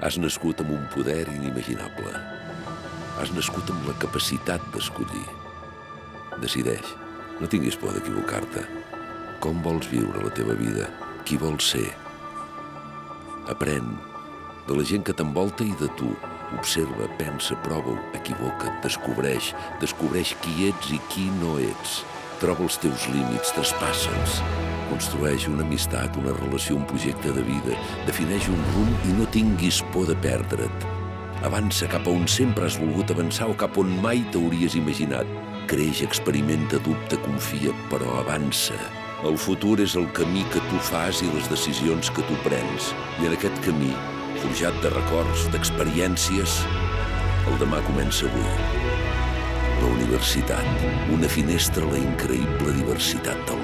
Has nascut amb un poder inimaginable. Has nascut amb la capacitat d'escollir. Decideix. No tinguis por d'equivocar-te. Com vols viure la teva vida? Qui vols ser? Aprèn de la gent que t'envolta i de tu. Observa, pensa, prova-ho, equivoca't, descobreix. Descobreix qui ets i qui no ets. Troba els teus límits, traspassa'ls. Construeix una amistat, una relació, un projecte de vida. Defineix un rumb i no tinguis por de perdre't. Avança cap a on sempre has volgut avançar o cap on mai t'hauries imaginat. Creix, experimenta, dubta, confia, però avança. El futur és el camí que tu fas i les decisions que tu prens. I en aquest camí, forjat de records, d'experiències, el demà comença avui. La universitat, una finestra a la increïble diversitat del